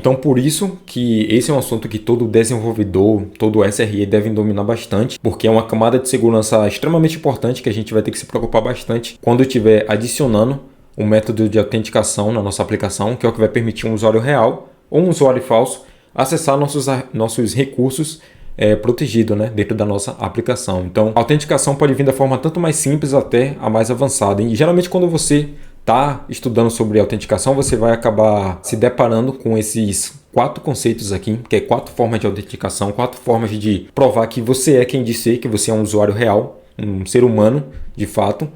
Então, por isso que esse é um assunto que todo desenvolvedor, todo SRE devem dominar bastante, porque é uma camada de segurança extremamente importante que a gente vai ter que se preocupar bastante quando estiver adicionando um método de autenticação na nossa aplicação, que é o que vai permitir um usuário real ou um usuário falso acessar nossos recursos protegidos, né, dentro da nossa aplicação. Então, a autenticação pode vir da forma tanto mais simples até a mais avançada. E geralmente quando você está estudando sobre autenticação, você vai acabar se deparando com esses 4 conceitos aqui, que é 4 formas de autenticação, 4 formas de provar que você é quem diz ser, que você é um usuário real, um ser humano de fato,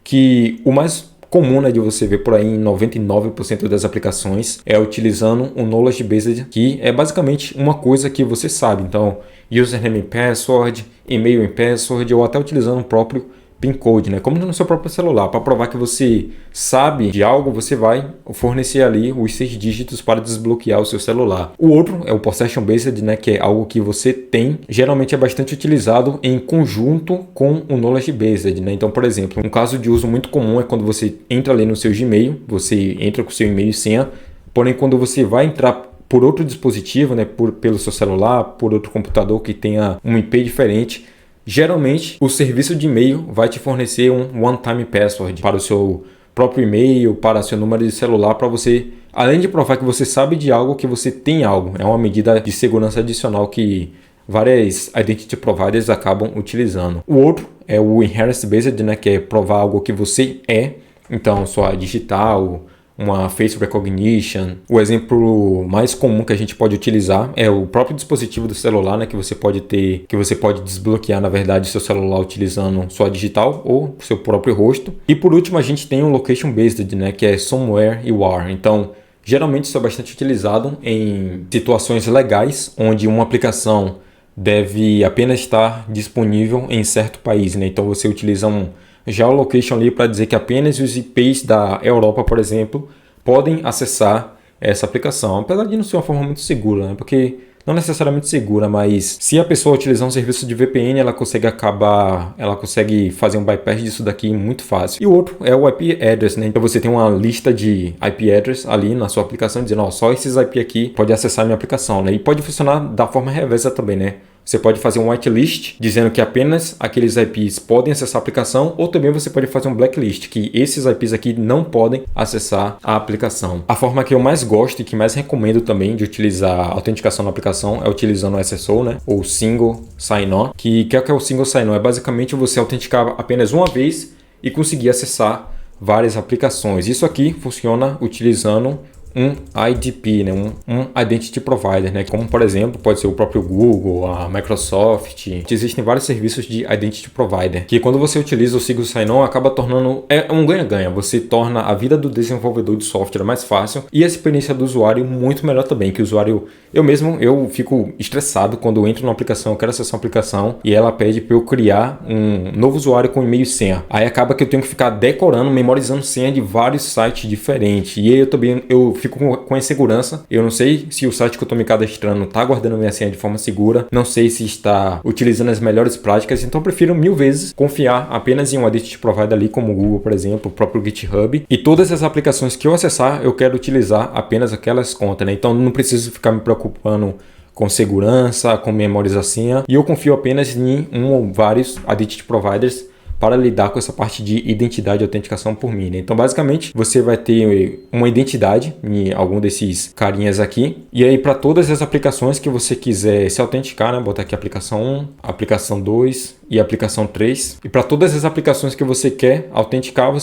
que o mais comum, né, de você ver por aí em 99% das aplicações é utilizando um Knowledge Based, que é basicamente uma coisa que você sabe. Então, username e password, e-mail e password, ou até utilizando o próprio PIN code, né? Como no seu próprio celular. Para provar que você sabe de algo, você vai fornecer ali os 6 dígitos para desbloquear o seu celular. O outro é o Possession Based, né? Que é algo que você tem. Geralmente é bastante utilizado em conjunto com o Knowledge Based, né? Então, por exemplo, um caso de uso muito comum é quando você entra ali no seu Gmail, você entra com o seu e-mail e senha, porém quando você vai entrar por outro dispositivo, né? Pelo seu celular, por outro computador que tenha um IP diferente, geralmente o serviço de e-mail vai te fornecer um one-time password para o seu próprio e-mail, para seu número de celular, para você, além de provar que você sabe de algo, que você tem algo. É uma medida de segurança adicional que várias identity providers acabam utilizando. O outro é o Inheritance Based, né, que é provar algo que você é. Então, sua digital, uma face recognition. O exemplo mais comum que a gente pode utilizar é o próprio dispositivo do celular, né, que você pode desbloquear, na verdade, seu celular utilizando sua digital ou seu próprio rosto. E por último, a gente tem o location based, né, que é somewhere you are. Então, geralmente isso é bastante utilizado em situações legais, onde uma aplicação deve apenas estar disponível em certo país, né? Então você utiliza um geolocation ali para dizer que apenas os IPs da Europa, por exemplo, podem acessar essa aplicação, apesar de não ser uma forma muito segura, né? Porque não necessariamente segura, mas se a pessoa utilizar um serviço de VPN, ela consegue fazer um bypass disso daqui muito fácil. E o outro é o IP address, né? Então você tem uma lista de IP address ali na sua aplicação dizendo, ó, só esses IP aqui pode acessar a minha aplicação, né? E pode funcionar da forma reversa também, né? Você pode fazer um whitelist dizendo que apenas aqueles IPs podem acessar a aplicação, ou também você pode fazer um blacklist, que esses IPs aqui não podem acessar a aplicação. A forma que eu mais gosto e que mais recomendo também de utilizar a autenticação na aplicação é utilizando o SSO, né? Ou Single Sign-On. Que é o que é o Single Sign-On? É basicamente você autenticar apenas uma vez e conseguir acessar várias aplicações. Isso aqui funciona utilizando um IDP, né? um Identity Provider, né? Como por exemplo pode ser o próprio Google, a Microsoft. Existem vários serviços de Identity Provider que quando você utiliza o Single Sign-On acaba tornando um ganha-ganha. Você torna a vida do desenvolvedor de software mais fácil e a experiência do usuário muito melhor também. Que o usuário, eu fico estressado quando eu entro numa aplicação, eu quero acessar uma aplicação e ela pede para eu criar um novo usuário com e-mail e senha. Aí acaba que eu tenho que ficar decorando, memorizando senha de vários sites diferentes. E aí eu fico com insegurança. Eu não sei se o site que eu estou me cadastrando está guardando minha senha de forma segura. Não sei se está utilizando as melhores práticas. Então eu prefiro 1000 vezes confiar apenas em um Identity Provider ali, como o Google, por exemplo, o próprio GitHub. E todas as aplicações que eu acessar, eu quero utilizar apenas aquelas contas, né? Então não preciso ficar me preocupando com segurança, com memorização a senha. E eu confio apenas em um ou vários Identity Providers para lidar com essa parte de identidade e autenticação por mim, né? Então, basicamente, você vai ter uma identidade em algum desses carinhas aqui. E aí, para todas as aplicações que você quiser se autenticar, né? Botar aqui aplicação 1, aplicação 2 e aplicação 3. E para todas as aplicações que você quer autenticar,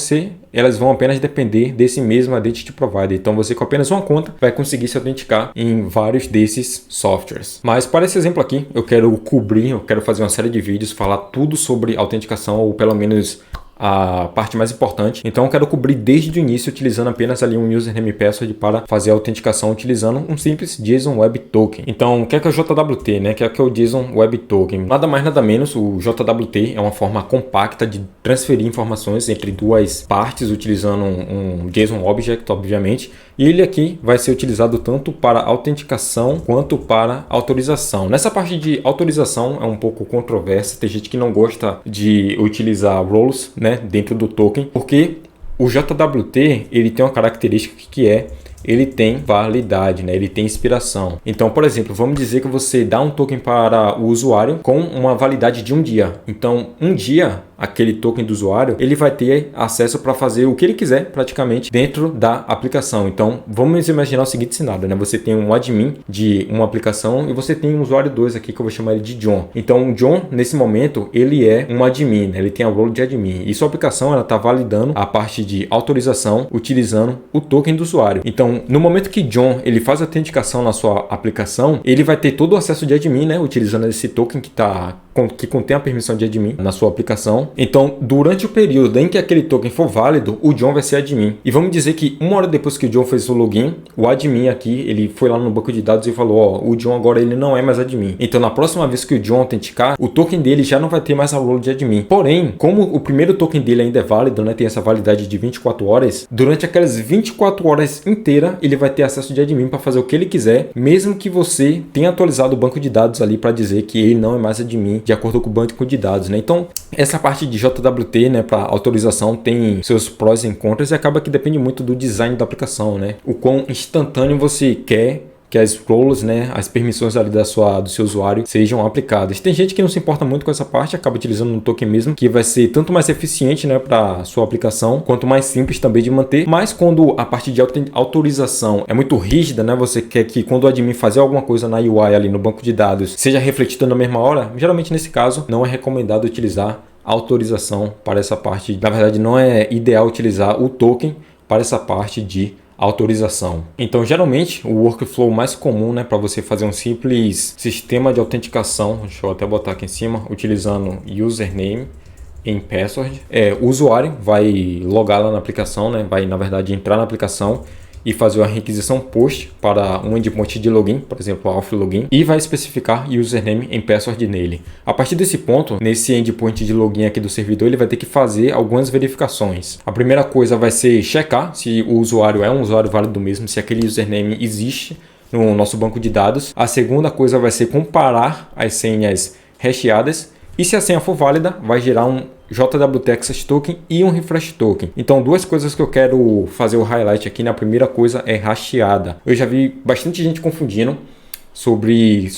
elas vão apenas depender desse mesmo Identity Provider. Então, você com apenas uma conta vai conseguir se autenticar em vários desses softwares. Mas para esse exemplo aqui, eu quero fazer uma série de vídeos, falar tudo sobre autenticação, ou pelo menos a parte mais importante. Então eu quero cobrir desde o início utilizando apenas ali um username e password para fazer a autenticação utilizando um simples JSON Web Token. Então o que é o JWT, né? O que é o JSON Web Token? Nada mais nada menos, o JWT é uma forma compacta de transferir informações entre duas partes utilizando um JSON Object, obviamente. E ele aqui vai ser utilizado tanto para autenticação quanto para autorização. Nessa parte de autorização é um pouco controversa, tem gente que não gosta de utilizar roles, né, dentro do token, porque o JWT ele tem uma característica que é ele tem validade, né? Ele tem expiração. Então, por exemplo, vamos dizer que você dá um token para o usuário com uma validade de um dia. Então, um dia, aquele token do usuário, ele vai ter acesso para fazer o que ele quiser praticamente dentro da aplicação. Então, vamos imaginar o seguinte cenário, né? Você tem um admin de uma aplicação e você tem um usuário 2 aqui que eu vou chamar ele de John. Então, o John, nesse momento, ele é um admin, né? Ele tem a role de admin. E sua aplicação, ela está validando a parte de autorização utilizando o token do usuário. Então, no momento que John, ele faz a autenticação na sua aplicação, ele vai ter todo o acesso de admin, né? Utilizando esse token que contém a permissão de admin na sua aplicação. Então, durante o período em que aquele token for válido, o John vai ser admin. E vamos dizer que uma hora depois que o John fez o login, o admin aqui, ele foi lá no banco de dados e falou, ó, o John agora ele não é mais admin. Então, na próxima vez que o John autenticar, o token dele já não vai ter mais a role de admin. Porém, como o primeiro token dele ainda é válido, né, tem essa validade de 24 horas, durante aquelas 24 horas inteiras, ele vai ter acesso de admin para fazer o que ele quiser, mesmo que você tenha atualizado o banco de dados ali para dizer que ele não é mais admin, de acordo com o banco de dados, né? Então, essa parte de JWT, né, para autorização tem seus prós e contras e acaba que depende muito do design da aplicação, né? O quão instantâneo você quer que as roles, né, as permissões ali do seu usuário sejam aplicadas. Tem gente que não se importa muito com essa parte, acaba utilizando um token mesmo, que vai ser tanto mais eficiente, né, para sua aplicação, quanto mais simples também de manter. Mas quando a parte de autorização é muito rígida, né, você quer que quando o admin fazer alguma coisa na UI ali no banco de dados seja refletido na mesma hora, geralmente nesse caso não é recomendado utilizar autorização para essa parte. Na verdade, não é ideal utilizar o token para essa parte de autorização. Então, geralmente, o workflow mais comum, né, para você fazer um simples sistema de autenticação, deixa eu até botar aqui em cima, utilizando username em password, o usuário vai logar lá na aplicação, né, vai, na verdade, entrar na aplicação e fazer uma requisição POST para um endpoint de login, por exemplo, auth login, e vai especificar username em password nele. A partir desse ponto, nesse endpoint de login aqui do servidor, ele vai ter que fazer algumas verificações. A primeira coisa vai ser checar se o usuário é um usuário válido mesmo, se aquele username existe no nosso banco de dados. A segunda coisa vai ser comparar as senhas hasheadas e se a senha for válida, vai gerar um JWT Access Token e um Refresh Token. Então, duas coisas que eu quero fazer o highlight aqui. Na primeira coisa é hasheada. Eu já vi bastante gente confundindo sobre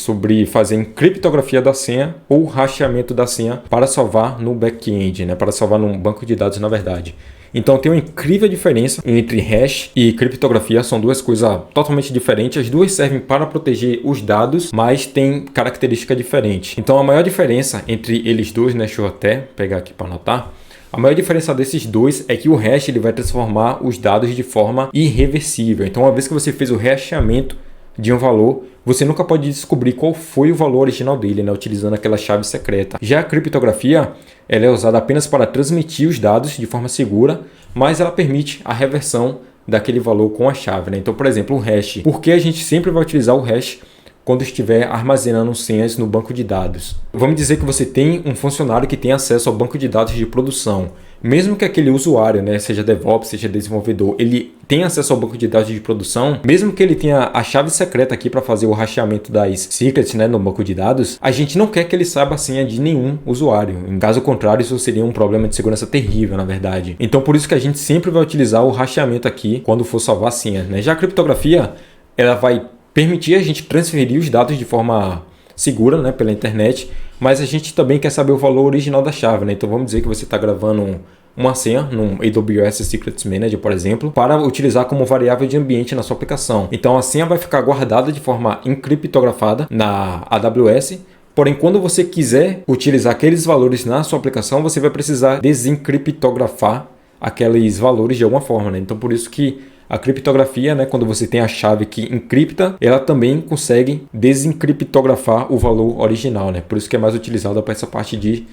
fazer encriptografia da senha ou hasheamento da senha para salvar no back-end, né? Para salvar num banco de dados, na verdade. Então tem uma incrível diferença entre hash e criptografia, são duas coisas totalmente diferentes. As duas servem para proteger os dados, mas tem característica diferente. Então a maior diferença entre eles dois, né, deixa eu até pegar aqui para anotar. A maior diferença desses dois é que o hash ele vai transformar os dados de forma irreversível. Então uma vez que você fez o hasheamento de um valor, você nunca pode descobrir qual foi o valor original dele, né, utilizando aquela chave secreta. Já a criptografia, ela é usada apenas para transmitir os dados de forma segura, mas ela permite a reversão daquele valor com a chave, né? Então, por exemplo, o hash. Por que a gente sempre vai utilizar o hash quando estiver armazenando senhas no banco de dados? Vamos dizer que você tem um funcionário que tem acesso ao banco de dados de produção. Mesmo que aquele usuário, né, seja DevOps, seja desenvolvedor, ele tenha acesso ao banco de dados de produção, mesmo que ele tenha a chave secreta aqui para fazer o hasheamento das secrets, né, no banco de dados, a gente não quer que ele saiba a senha de nenhum usuário. Em caso contrário, isso seria um problema de segurança terrível, na verdade. Então, por isso que a gente sempre vai utilizar o hasheamento aqui quando for salvar a senha, né? Já a criptografia, ela vai permitir a gente transferir os dados de forma segura, né, pela internet, mas a gente também quer saber o valor original da chave, né? Então vamos dizer que você está gravando uma senha no AWS Secrets Manager, por exemplo, para utilizar como variável de ambiente na sua aplicação. Então a senha vai ficar guardada de forma encriptografada na AWS. Porém, quando você quiser utilizar aqueles valores na sua aplicação, você vai precisar desencriptografar aqueles valores de alguma forma, né? Então por isso que a criptografia, né, quando você tem a chave que encripta, ela também consegue desencriptografar o valor original, né? Por isso que é mais utilizada para essa parte de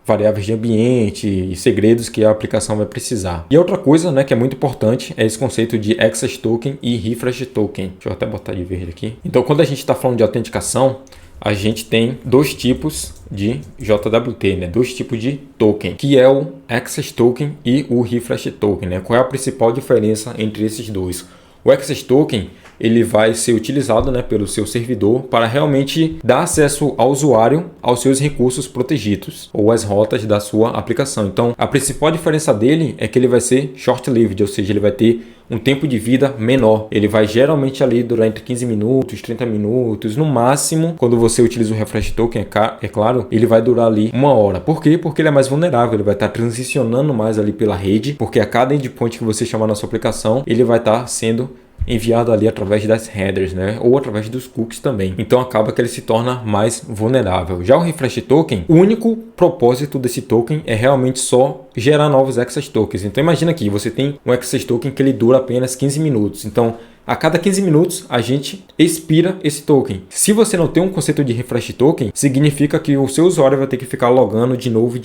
variáveis de ambiente e segredos que a aplicação vai precisar. E outra coisa, né, que é muito importante é esse conceito de Access Token e Refresh Token. Deixa eu até botar de verde aqui. Então, quando a gente está falando de autenticação, a gente tem dois tipos de JWT, né? Dois tipos de token, que é o Access Token e o Refresh Token, né? Qual é a principal diferença entre esses dois? O Access Token, ele vai ser utilizado, né, pelo seu servidor para realmente dar acesso ao usuário aos seus recursos protegidos ou às rotas da sua aplicação. Então, a principal diferença dele é que ele vai ser short-lived, ou seja, ele vai ter um tempo de vida menor. Ele vai geralmente ali durar entre 15 minutos, 30 minutos, no máximo, quando você utiliza o refresh token, é claro, ele vai durar ali 1 hora. Por quê? Porque ele é mais vulnerável, ele vai estar transicionando mais ali pela rede, porque a cada endpoint que você chamar na sua aplicação, ele vai estar sendo enviado ali através das headers, né? Ou através dos cookies também. Então acaba que ele se torna mais vulnerável. Já o refresh token, o único propósito desse token é realmente só gerar novos access tokens. Então imagina aqui, você tem um access token que ele dura apenas 15 minutos. Então a cada 15 minutos a gente expira esse token. Se você não tem um conceito de refresh token, significa que o seu usuário vai ter que ficar logando de novo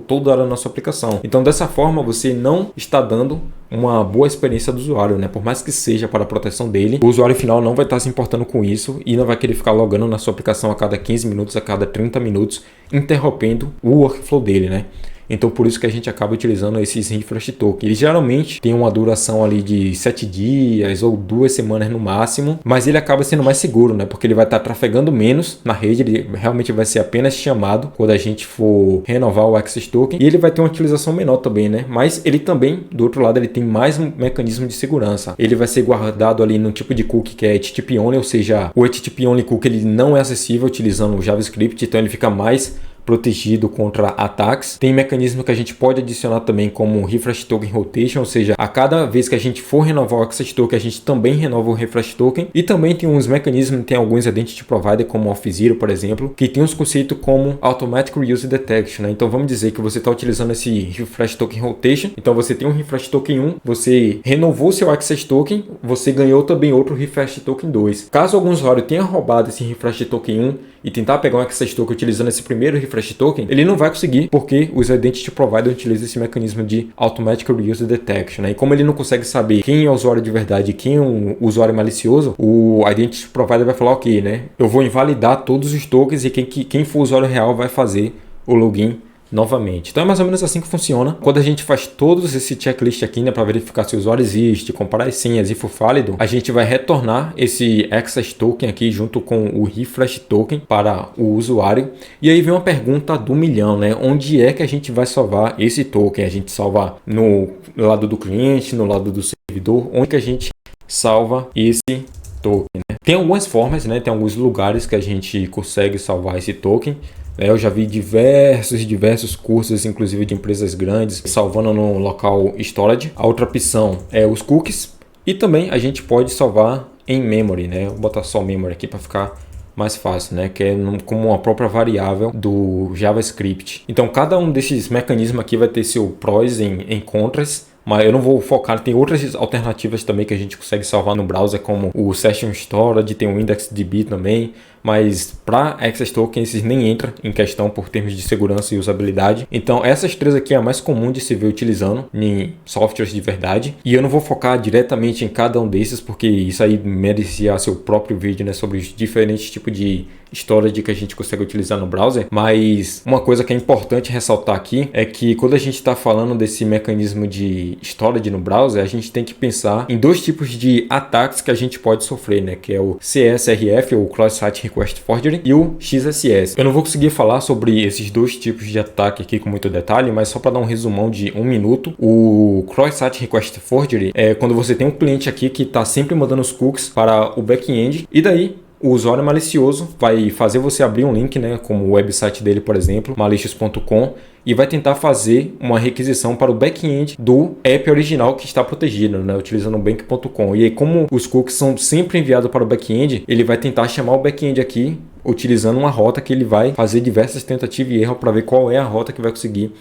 toda hora na sua aplicação. Então dessa forma você não está dando uma boa experiência do usuário, né? Por mais que seja para a proteção dele, o usuário final não vai estar se importando com isso e não vai querer ficar logando na sua aplicação a cada 15 minutos, a cada 30 minutos, interrompendo o workflow dele, né? Então por isso que a gente acaba utilizando esses refresh tokens. Ele geralmente tem uma duração ali de 7 dias ou 2 semanas no máximo, mas ele acaba sendo mais seguro, né? Porque ele vai estar trafegando menos na rede, ele realmente vai ser apenas chamado quando a gente for renovar o access token, e ele vai ter uma utilização menor também, né? Mas ele também, do outro lado, ele tem mais um mecanismo de segurança. Ele vai ser guardado ali no tipo de cookie que é HTTP only, ou seja, o HTTP only cookie ele não é acessível utilizando o JavaScript, então ele fica mais protegido contra ataques. Tem mecanismo que a gente pode adicionar também como refresh token rotation, ou seja, a cada vez que a gente for renovar o access token, a gente também renova o refresh token. E também tem uns mecanismos, tem alguns identity provider como o Auth0, por exemplo, que tem uns conceitos como automatic reuse detection, né? Então vamos dizer que você está utilizando esse refresh token rotation, então você tem um refresh token 1, você renovou seu access token, você ganhou também outro refresh token 2. Caso algum usuário tenha roubado esse refresh token 1 e tentar pegar um access token utilizando esse primeiro refresh token, ele não vai conseguir, porque os identity provider utilizam esse mecanismo de automatic reuse detection, né? E como ele não consegue saber quem é o usuário de verdade e quem é o usuário malicioso, o identity provider vai falar, ok, né? Eu vou invalidar todos os tokens e quem for o usuário real vai fazer o login novamente. Então é mais ou menos assim que funciona. Quando a gente faz todos esse checklist aqui, né, para verificar se o usuário existe, comparar as senhas e for válido, a gente vai retornar esse access token aqui junto com o refresh token para o usuário. E aí vem uma pergunta do milhão, né? Onde é que a gente vai salvar esse token? A gente salva no lado do cliente, no lado do servidor? Onde que a gente salva esse token, né? Tem algumas formas, né? Tem alguns lugares que a gente consegue salvar esse token. Eu já vi diversos cursos, inclusive de empresas grandes, salvando no local storage. A outra opção é os cookies. E também a gente pode salvar em memory, né? Vou botar só memory aqui para ficar mais fácil, né? Que é como uma própria variável do JavaScript. Então cada um desses mecanismos aqui vai ter seu prós e contras. Mas eu não vou focar, tem outras alternativas também que a gente consegue salvar no browser, como o Session Storage, tem o IndexedDB também, mas para Access Token esses nem entram em questão por termos de segurança e usabilidade. Então essas três aqui é a mais comum de se ver utilizando em softwares de verdade, e eu não vou focar diretamente em cada um desses, porque isso aí merecia seu próprio vídeo, né, sobre os diferentes tipos de storage que a gente consegue utilizar no browser. Mas uma coisa que é importante ressaltar aqui é que quando a gente está falando desse mecanismo de storage no browser, a gente tem que pensar em dois tipos de ataques que a gente pode sofrer, né? Que é o CSRF, ou Cross-Site Request Forgery, e o XSS. Eu não vou conseguir falar sobre esses dois tipos de ataque aqui com muito detalhe, mas só para dar um resumão de 1 minuto, o Cross-Site Request Forgery é quando você tem um cliente aqui que está sempre mandando os cookies para o back-end, e daí o usuário malicioso vai fazer você abrir um link, né, como o website dele, por exemplo, malicious.com, e vai tentar fazer uma requisição para o back-end do app original que está protegido, né, utilizando o bank.com. E aí, como os cookies são sempre enviados para o back-end, ele vai tentar chamar o back-end aqui, utilizando uma rota que ele vai fazer diversas tentativas e erros para ver qual é a rota que vai conseguir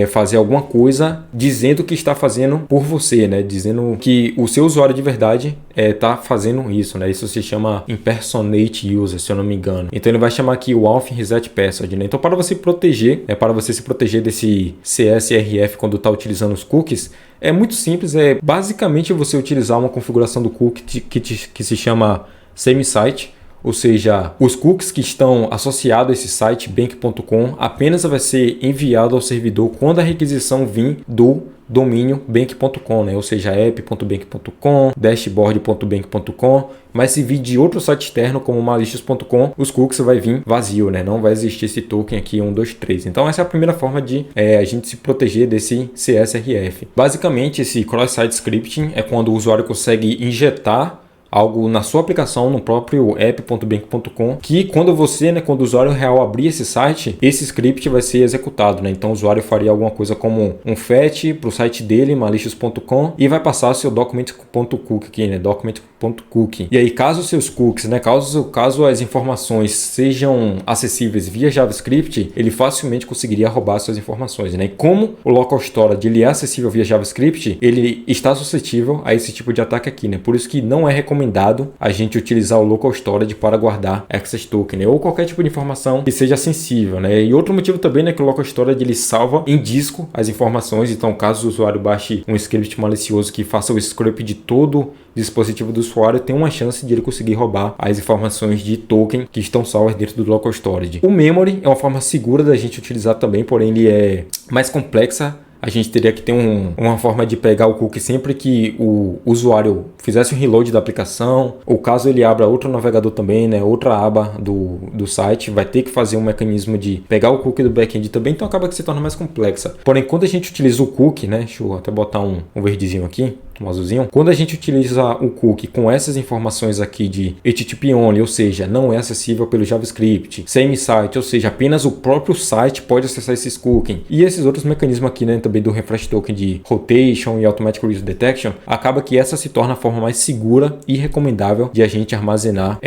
fazer alguma coisa dizendo que está fazendo por você, né? Dizendo que o seu usuário de verdade está fazendo isso, né? Isso se chama impersonate user, se eu não me engano. Então ele vai chamar aqui o auth reset password, né? Então para você proteger, para você se proteger desse CSRF quando está utilizando os cookies, é muito simples. É basicamente você utilizar uma configuração do cookie que se chama semi-site. Ou seja, os cookies que estão associados a esse site bank.com apenas vai ser enviado ao servidor quando a requisição vir do domínio bank.com, né? Ou seja, app.bank.com, dashboard.bank.com. Mas se vir de outro site externo como malicious.com, os cookies vai vir vazio, né? Não vai existir esse token aqui 123. Então essa é a primeira forma de a gente se proteger desse CSRF. Basicamente, esse cross-site scripting é quando o usuário consegue injetar algo na sua aplicação, no próprio app.bank.com, que quando o usuário real abrir esse site, esse script vai ser executado, né? Então o usuário faria alguma coisa como um fetch para o site dele, malicious.com, e vai passar seu document.cookie aqui, né? Document.cookie. E aí, caso seus cookies, né? Caso as informações sejam acessíveis via JavaScript, ele facilmente conseguiria roubar suas informações, né? E como o local storage ele é acessível via JavaScript, ele está suscetível a esse tipo de ataque aqui, né? Por isso que não é recomendado a gente utilizar o local storage para guardar access token, né? Ou qualquer tipo de informação que seja sensível, né? E outro motivo também é que o local storage ele salva em disco as informações. Então, caso o usuário baixe um script malicioso que faça o scrape de todo o dispositivo do usuário, tem uma chance de ele conseguir roubar as informações de token que estão salvas dentro do local storage. O memory é uma forma segura da gente utilizar também, porém ele é mais complexa. A gente teria que ter uma forma de pegar o cookie sempre que o usuário fizesse um reload da aplicação, ou caso ele abra outro navegador também, né, outra aba do site, vai ter que fazer um mecanismo de pegar o cookie do back-end também, então acaba que se torna mais complexa. Porém, quando a gente utiliza o cookie, né, deixa eu até botar um verdezinho aqui, um azulzinho. Quando a gente utiliza o cookie com essas informações aqui de HTTP only, ou seja, não é acessível pelo JavaScript, same-site, ou seja, apenas o próprio site pode acessar esses cookies, e esses outros mecanismos aqui, né, também do refresh token de rotation e automatic reuse detection, acaba que essa se torna a forma mais segura e recomendável de a gente armazenar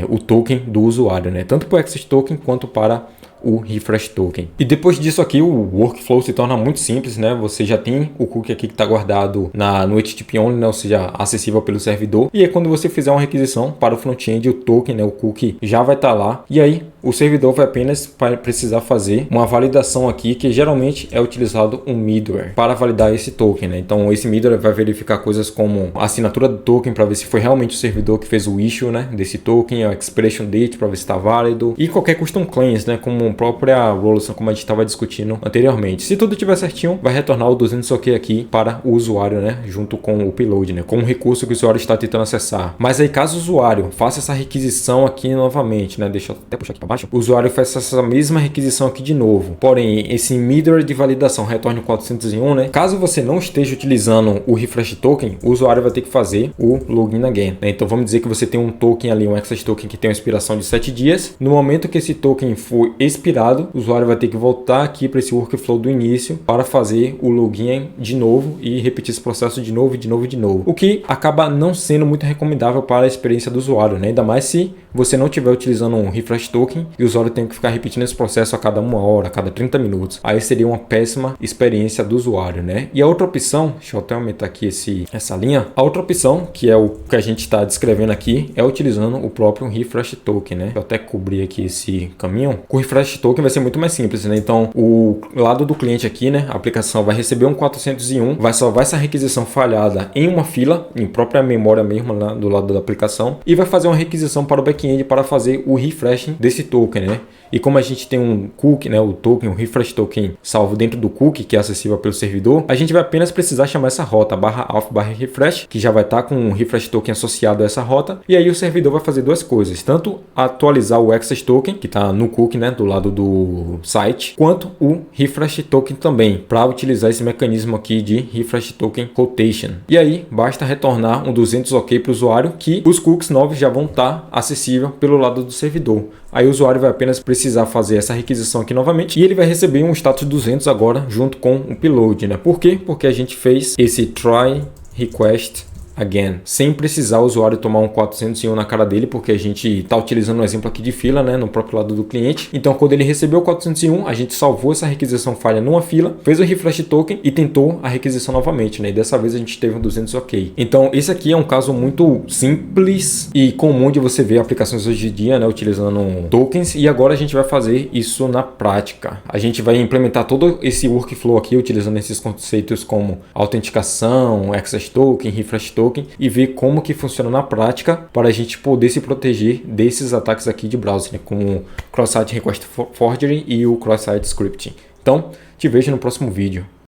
o token do usuário, né, tanto para o access token quanto para o refresh token. E depois disso aqui, o workflow se torna muito simples, né? Você já tem o cookie aqui que está guardado no HTTP only, né? Ou seja, acessível pelo servidor. E aí quando você fizer uma requisição para o front-end, o token, né? O cookie já vai estar lá. E aí o servidor vai apenas precisar fazer uma validação aqui, que geralmente é utilizado um middleware para validar esse token, né? Então esse middleware vai verificar coisas como a assinatura do token para ver se foi realmente o servidor que fez o issue, né, desse token, a expiration date para ver se está válido, e qualquer custom claims, né, como a própria Rolluson, como a gente estava discutindo anteriormente. Se tudo estiver certinho, vai retornar o 200 OK aqui para o usuário, né, junto com o payload, né, com o recurso que o usuário está tentando acessar. Mas aí caso o usuário faça essa requisição aqui novamente, né, deixa eu até puxar aqui para baixo, o usuário faz essa mesma requisição aqui de novo, porém esse middleware de validação retorna o 401, né, caso você não esteja utilizando o refresh token, o usuário vai ter que fazer o login again, né? Então vamos dizer que você tem um token ali, um access token que tem uma expiração de 7 dias. No momento que esse token for expirado, o usuário vai ter que voltar aqui para esse workflow do início para fazer o login de novo e repetir esse processo de novo, o que acaba não sendo muito recomendável para a experiência do usuário, né? Ainda mais se você não estiver utilizando um refresh token e o usuário tem que ficar repetindo esse processo a cada 1 hora, a cada 30 minutos. Aí seria uma péssima experiência do usuário, né? E a outra opção, deixa eu até aumentar aqui essa linha, a outra opção, que é o que a gente está descrevendo aqui, é utilizando o próprio refresh token, né? Deixa eu até cobrir aqui esse caminho. Com o refresh token vai ser muito mais simples, né? Então, o lado do cliente aqui, né? A aplicação vai receber um 401, vai salvar essa requisição falhada em uma fila, em própria memória mesmo, lá do lado da aplicação, e vai fazer uma requisição para o back-end para fazer o refreshing desse token, né? E como a gente tem um cookie, né, o token, o refresh token salvo dentro do cookie, que é acessível pelo servidor, a gente vai apenas precisar chamar essa rota /auth/refresh, que já vai estar com um refresh token associado a essa rota, e aí o servidor vai fazer duas coisas, tanto atualizar o access token, que está no cookie, né, do lado do site, quanto o refresh token também, para utilizar esse mecanismo aqui de refresh token rotation. E aí basta retornar um 200 OK para o usuário, que os cookies novos já vão estar acessíveis pelo lado do servidor. Aí o usuário vai apenas precisar fazer essa requisição aqui novamente e ele vai receber um status 200 agora junto com o payload, né? Por quê? Porque a gente fez esse try request again, sem precisar o usuário tomar um 401 na cara dele, porque a gente está utilizando um exemplo aqui de fila, né, no próprio lado do cliente. Então, quando ele recebeu o 401, a gente salvou essa requisição falha numa fila, fez o refresh token e tentou a requisição novamente, né? E dessa vez a gente teve um 200 OK. Então, esse aqui é um caso muito simples e comum de você ver aplicações hoje em dia, né, utilizando tokens. E agora a gente vai fazer isso na prática. A gente vai implementar todo esse workflow aqui utilizando esses conceitos como autenticação, access token, refresh token, e ver como que funciona na prática para a gente poder se proteger desses ataques aqui de browser, né, como o cross-site request forgery e o cross-site scripting. Então, te vejo no próximo vídeo.